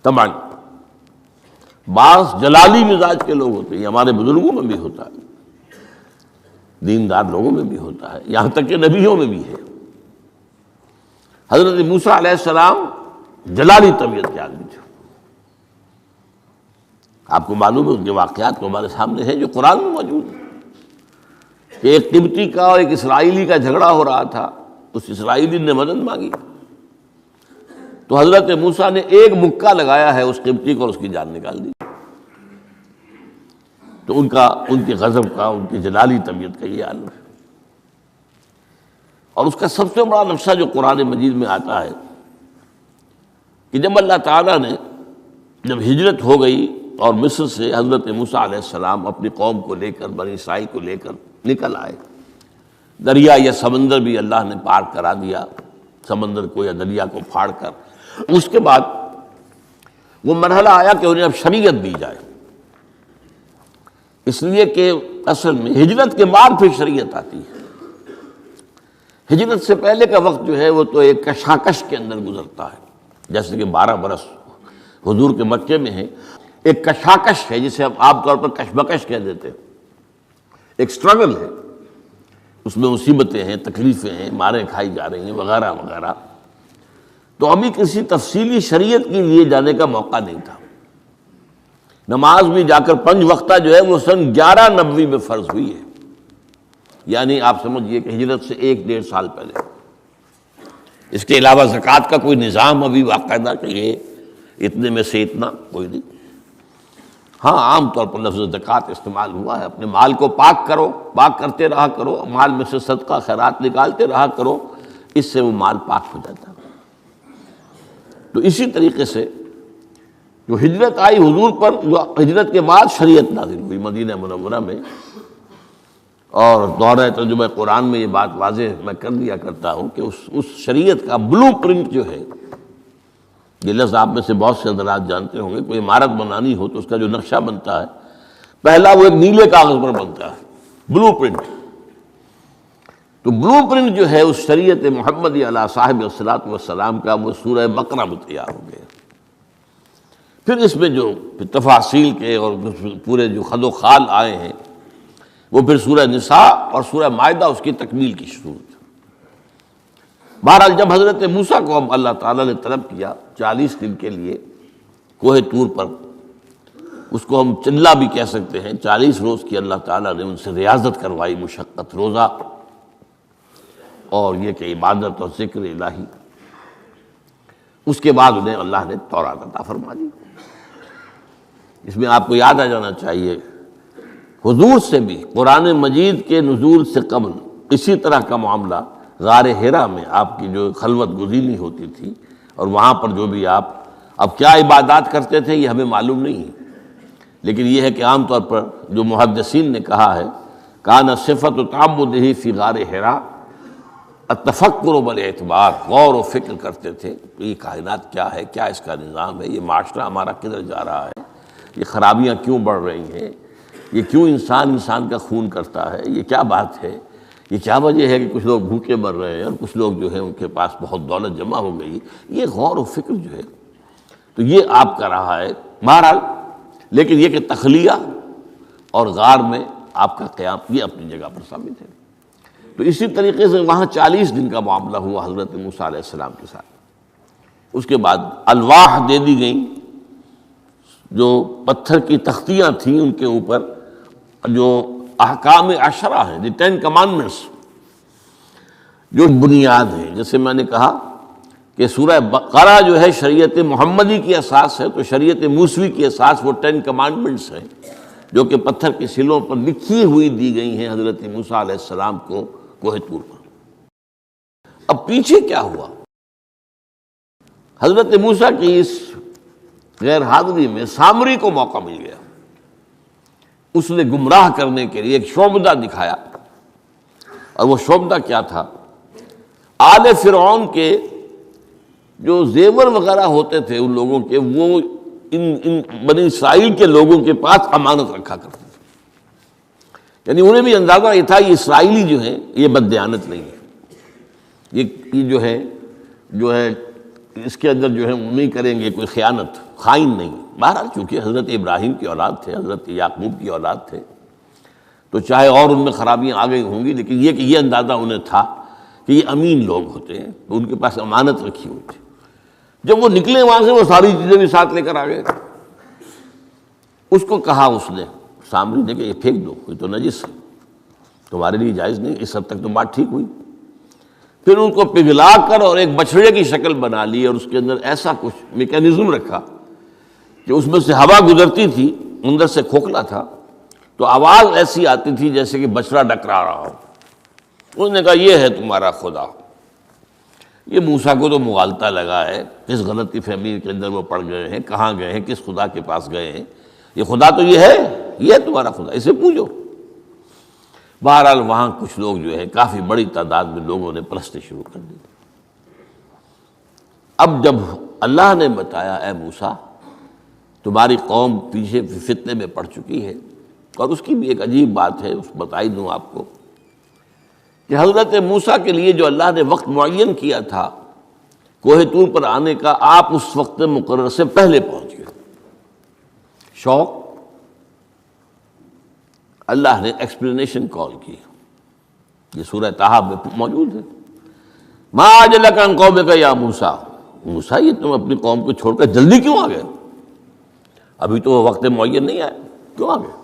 طبعاً بعض جلالی مزاج کے لوگ ہوتے ہیں، ہمارے بزرگوں میں بھی ہوتا ہے، دیندار لوگوں میں بھی ہوتا ہے، یہاں تک کہ نبیوں میں بھی ہے۔ حضرت موسیٰ علیہ السلام جلالی طبیعت کے آدمی تھے۔ آپ کو معلوم ہے ان کے واقعات کو ہمارے سامنے ہیں جو قرآن میں موجود ہیں کہ ایک قبطی کا اور ایک اسرائیلی کا جھگڑا ہو رہا تھا، اس اسرائیلی نے مدد مانگی تو حضرت موسیٰ نے ایک مکہ لگایا ہے اس قبطی کو اور اس کی جان نکال دی۔ تو ان کے غضب کا، ان کی جلالی طبیعت کا یہ عالم ہے۔ اور اس کا سب سے بڑا نقشہ جو قرآن مجید میں آتا ہے کہ جب اللہ تعالیٰ نے جب ہجرت ہو گئی اور مصر سے حضرت موسیٰ علیہ السلام اپنی قوم کو لے کر، بنی اسرائیل کو لے کر نکل آئے، دریا یا سمندر بھی اللہ نے پار کرا دیا، سمندر کو یا دریا کو پھاڑ کر، اس کے بعد وہ مرحلہ آیا کہ انہیں اب شریعت دی جائے، اس لیے کہ اصل میں ہجرت کے بعد پھر شریعت آتی ہے۔ ہجرت سے پہلے کا وقت جو ہے وہ تو ایک کشاکش کے اندر گزرتا ہے، جیسے کہ 12 برس حضور کے مکے میں ہے، ایک کشاکش ہے جسے ہم عام طور پر کشمکش کہہ دیتے ہیں، ایک سٹرگل ہے، اس میں مصیبتیں ہیں، تکلیفیں ہیں، ماریں کھائی جا رہی ہیں وغیرہ وغیرہ۔ تو ابھی کسی تفصیلی شریعت کے لیے جانے کا موقع نہیں تھا۔ نماز بھی جا کر 5 وقتہ جو ہے وہ سن 1190 میں فرض ہوئی ہے، یعنی آپ سمجھئے کہ ہجرت سے 1-1.5 سال پہلے۔ اس کے علاوہ زکوٰۃ کا کوئی نظام ابھی باقاعدہ کہ یہ اتنے میں سے اتنا کوئی نہیں۔ ہاں عام طور پر لفظ زکوٰۃ استعمال ہوا ہے، اپنے مال کو پاک کرو، پاک کرتے رہا کرو، مال میں سے صدقہ خیرات نکالتے رہا کرو، اس سے وہ مال پاک ہو جاتا ہے۔ تو اسی طریقے سے جو ہجرت آئی حضور پر، جو ہجرت کے بعد شریعت نازل ہوئی مدینہ منورہ میں، اور دورہ ترجمہ قرآن میں یہ بات واضح میں کر دیا کرتا ہوں کہ اس شریعت کا بلو پرنٹ جو ہے، یہ لفظ آپ میں سے بہت سے حضرات جانتے ہوں گے، کوئی عمارت بنانی ہو تو اس کا جو نقشہ بنتا ہے پہلا وہ ایک نیلے کاغذ پر بنتا ہے، بلو پرنٹ۔ تو بلو پرنٹ جو ہے اس شریعت محمدی علی صاحب الصلاۃ والسلام کا، وہ سورہ بقرہ میں تیار ہو گیا۔ پھر اس میں جو تفاصیل کے اور پورے جو خد و خال آئے ہیں وہ پھر سورہ نساء اور سورہ مائدہ اس کی تکمیل کی صورت۔ بہرحال جب حضرت موسیٰ کو اب اللہ تعالیٰ نے طلب کیا 40 دن کے لیے کوہ طور پر، اس کو ہم چلا بھی کہہ سکتے ہیں، 40 روز کی اللہ تعالیٰ نے ان سے ریاضت کروائی، مشقت، روزہ اور یہ کہ عبادت اور ذکر الہی۔ اس کے بعد انہیں اللہ نے تورات عطا فرما دی۔ اس میں آپ کو یاد آ جانا چاہیے حضور سے بھی قرآن مجید کے نزول سے قبل اسی طرح کا معاملہ غار حرا میں آپ کی جو خلوت گزینی ہوتی تھی، اور وہاں پر جو بھی آپ اب کیا عبادات کرتے تھے یہ ہمیں معلوم نہیں ہے، لیکن یہ ہے کہ عام طور پر جو محدثین نے کہا ہے کان صفت تعبدہ فی غار حرا التفکر والاعتبار، غور و فکر کرتے تھے یہ کائنات کیا ہے، کیا اس کا نظام ہے، یہ معاشرہ ہمارا کدھر جا رہا ہے، یہ خرابیاں کیوں بڑھ رہی ہیں، یہ کیوں انسان کا خون کرتا ہے، یہ کیا بات ہے، یہ کیا وجہ ہے کہ کچھ لوگ بھوکے مر رہے ہیں اور کچھ لوگ جو ہیں ان کے پاس بہت دولت جمع ہو گئی، یہ غور و فکر جو ہے تو یہ آپ کا رہا ہے بہرحال۔ لیکن یہ کہ تخلیہ اور غار میں آپ کا قیام یہ اپنی جگہ پر ثابت ہے۔ تو اسی طریقے سے وہاں 40 دن کا معاملہ ہوا حضرت موسیٰ علیہ السلام کے ساتھ۔ اس کے بعد الواح دے دی گئیں، جو پتھر کی تختیاں تھیں ان کے اوپر جو احکام 10 ہیں، دی 10 کمانڈمنٹس، جو بنیاد ہیں۔ جیسے میں نے کہا کہ سورہ بقرہ جو ہے شریعت محمدی کی اساس ہے، تو شریعت موسوی کی اساس وہ 10 کمانڈمنٹس ہیں جو کہ پتھر کی سلوں پر لکھی ہوئی دی گئی ہیں حضرت موسیٰ علیہ السلام کو کوہ طور پر۔ اب پیچھے کیا ہوا؟ حضرت موسیٰ کی اس غیر حاضری میں سامری کو موقع مل گیا، اس نے گمراہ کرنے کے لیے ایک شعبدہ دکھایا، اور وہ شعبدہ کیا تھا؟ آل فرعون کے جو زیور وغیرہ ہوتے تھے ان لوگوں کے، وہ ان بنی اسرائیل کے لوگوں کے پاس امانت رکھا کرتے تھے، یعنی انہیں بھی اندازہ یہ تھا یہ اسرائیلی جو ہیں یہ بددیانت نہیں ہے، یہ جو ہے اس کے اندر جو ہے وہ نہیں کریں گے کوئی خیانت، خائن نہیں. بہرحال چونکہ حضرت ابراہیم کی اولاد تھے، حضرت یعقوب کی اولاد تھے، تو چاہے اور ان میں خرابیاں آ گئی ہوں گی، لیکن یہ کہ یہ اندازہ انہیں تھا کہ یہ امین لوگ ہوتے ہیں، تو ان کے پاس امانت رکھی ہوئی تھی. جب وہ نکلے وہاں سے، وہ ساری چیزیں بھی ساتھ لے کر آ گئے. اس کو کہا اس نے، سامری نے، کہ یہ پھینک دو، یہ تو نجس ہے، تمہارے لیے جائز نہیں. اس حد تک تو بات ٹھیک ہوئی. پھر ان کو پگھلا کر اور ایک بچڑے کی شکل بنا لی، اور اس کے اندر ایسا کچھ میکینزم رکھا کہ اس میں سے ہوا گزرتی تھی، اندر سے کھوکھلا تھا، تو آواز ایسی آتی تھی جیسے کہ بچڑا ڈکرا رہا ہو. انہوں نے کہا یہ ہے تمہارا خدا. یہ موسیٰ کو تو مغالطہ لگا ہے، کس غلطی فہمی کے اندر وہ پڑ گئے ہیں، کہاں گئے ہیں، کس خدا کے پاس گئے ہیں. یہ خدا تو یہ ہے تمہارا خدا، اسے پوجو. بہرحال وہاں کچھ لوگ جو ہے، کافی بڑی تعداد میں لوگوں نے پرستی شروع کر دی. اب جب اللہ نے بتایا اے موسیٰ تمہاری قوم پیچھے فتنے میں پڑ چکی ہے، اور اس کی بھی ایک عجیب بات ہے، اس بتائی دوں آپ کو، کہ حضرت موسیٰ کے لیے جو اللہ نے وقت معین کیا تھا کوہ طور پر آنے کا، آپ اس وقت مقرر سے پہلے پہنچ گئے. شوق، اللہ نے ایکسپلینیشن کال کی، یہ سورہ طٰہٰ میں موجود ہے. ما اعجلک عن قومک یا موسیٰ، موسیٰ یہ تم اپنی قوم کو چھوڑ کر جلدی کیوں آ گئے؟ ابھی تو وہ وقت معین نہیں آیا، کیوں آ گئے؟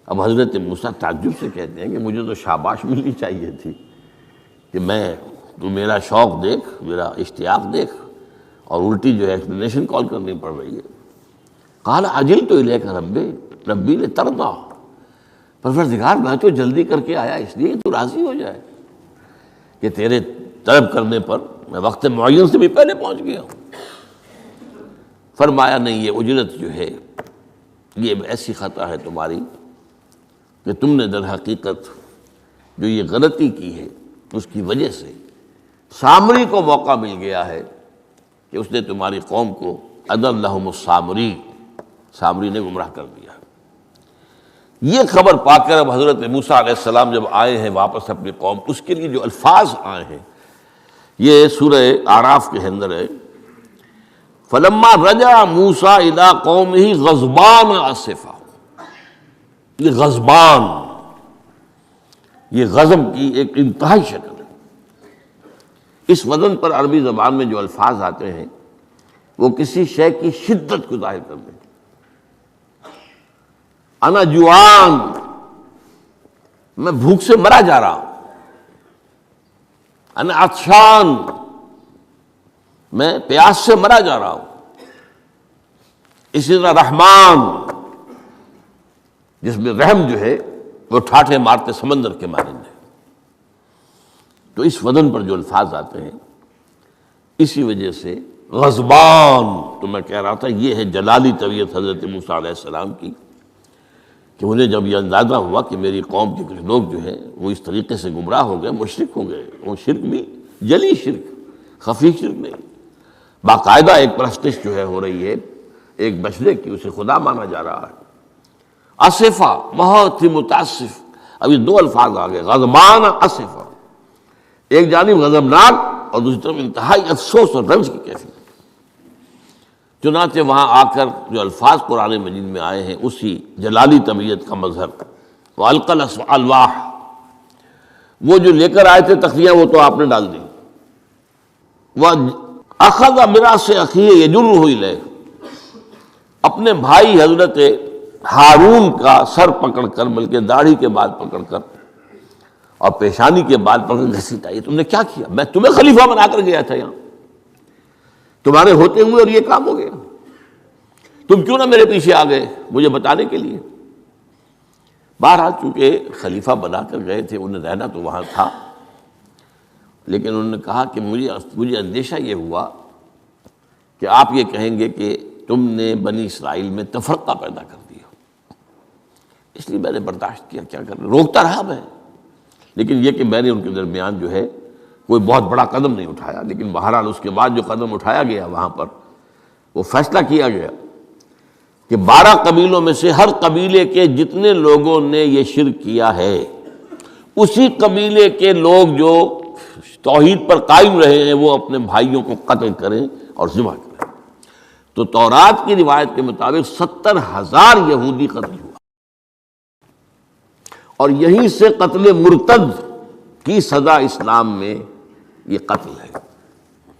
اب حضرت موسیٰ تعجب سے کہتے ہیں کہ مجھے تو شاباش ملنی چاہیے تھی کہ تو میرا شوق دیکھ، میرا اشتیاق دیکھ، اور الٹی جو ہے ایکسپلینیشن کال کرنی پڑ رہی ہے. قال عجلت الیک ربی لترضی، پروردگار میں تو جلدی کر کے آیا اس لیے تو راضی ہو جائے کہ تیرے طلب کرنے پر میں وقت معین سے بھی پہلے پہنچ گیا ہوں. فرمایا نہیں، یہ اجرت جو ہے یہ ایسی خطا ہے تمہاری کہ تم نے در حقیقت جو یہ غلطی کی ہے اس کی وجہ سے سامری کو موقع مل گیا ہے کہ اس نے تمہاری قوم کو اضلهم السامری، سامری نے گمراہ کر دیا. یہ خبر پا کر اب حضرت موسیٰ علیہ السلام جب آئے ہیں واپس اپنی قوم، اس کے لیے جو الفاظ آئے ہیں یہ سورہ اعراف کے اندر ہے. فلما رجع موسیٰ الی قومہ غضبان آسفا. یہ غضبان، یہ غضب کی ایک انتہائی شکل ہے. اس وزن پر عربی زبان میں جو الفاظ آتے ہیں وہ کسی شے کی شدت کو ظاہر کرتے ہیں. انا جوعان، میں بھوک سے مرا جا رہا ہوں. انا عطشان، میں پیاس سے مرا جا رہا ہوں. اسی طرح رحمان، جس میں رحم جو ہے وہ ٹھاٹھے مارتے سمندر کے مانند ہے. تو اس وزن پر جو الفاظ آتے ہیں اسی وجہ سے غضبان، تو میں کہہ رہا تھا یہ ہے جلالی طبیعت حضرت موسیٰ علیہ السلام کی، کہ انہیں جب یہ اندازہ ہوا کہ میری قوم کے کچھ لوگ جو ہیں وہ اس طریقے سے گمراہ ہو گئے، مشرک ہو گئے. وہ شرک بھی جلی شرک، خفی شرک نہیں، باقاعدہ ایک پرستش جو ہے ہو رہی ہے ایک بچڑے کی، اسے خدا مانا جا رہا ہے. اسفا، بہت ہی متاسف. اب یہ دو الفاظ آ گئے، غضبان، اسفا. ایک جانب غضبناک اور دوسری طرف انتہائی افسوس اور رنج کی کیفیت. چنانچہ وہاں آ کر جو الفاظ قرآن مجید میں آئے ہیں اسی جلالی طبیعت کا مظہر. وَأَلْقَى الْأَلْوَاحَ، وہ جو لے کر آئے تھے تختیاں وہ تو آپ نے ڈال دی. وَأَخَذَ مِرَاسَ أَخِيهِ يَجُرُّهُ إِلَيْهِ، اپنے بھائی حضرت ہارون کا سر پکڑ کر، بلکہ داڑھی کے بعد پکڑ کر اور پیشانی کے بعد پکڑ کر گھسیٹا. یہ تم نے کیا کیا؟ میں تمہیں خلیفہ بنا کر گیا تھا یہاں، تمہارے ہوتے ہوئے اور یہ کام ہو گیا. تم کیوں نہ میرے پیچھے آ گئے مجھے بتانے کے لیے؟ بہرحال چونکہ خلیفہ بنا کر گئے تھے، انہیں رہنا تو وہاں تھا، لیکن انہوں نے کہا کہ مجھے اندیشہ یہ ہوا کہ آپ یہ کہیں گے کہ تم نے بنی اسرائیل میں تفرقہ پیدا کر دیا، اس لیے میں نے برداشت کیا. کیا کر روکتا رہا میں، لیکن یہ کہ میں نے ان کے درمیان جو ہے کوئی بہت بڑا قدم نہیں اٹھایا. لیکن بہرحال اس کے بعد جو قدم اٹھایا گیا وہاں پر وہ فیصلہ کیا گیا کہ 12 قبیلوں میں سے ہر قبیلے کے جتنے لوگوں نے یہ شرک کیا ہے اسی قبیلے کے لوگ جو توحید پر قائم رہے ہیں وہ اپنے بھائیوں کو قتل کریں اور ذبح کریں. تو تورات کی روایت کے مطابق 70,000 یہودی قتل ہوا، اور یہیں سے قتل مرتد کی سزا اسلام میں یہ قتل ہے۔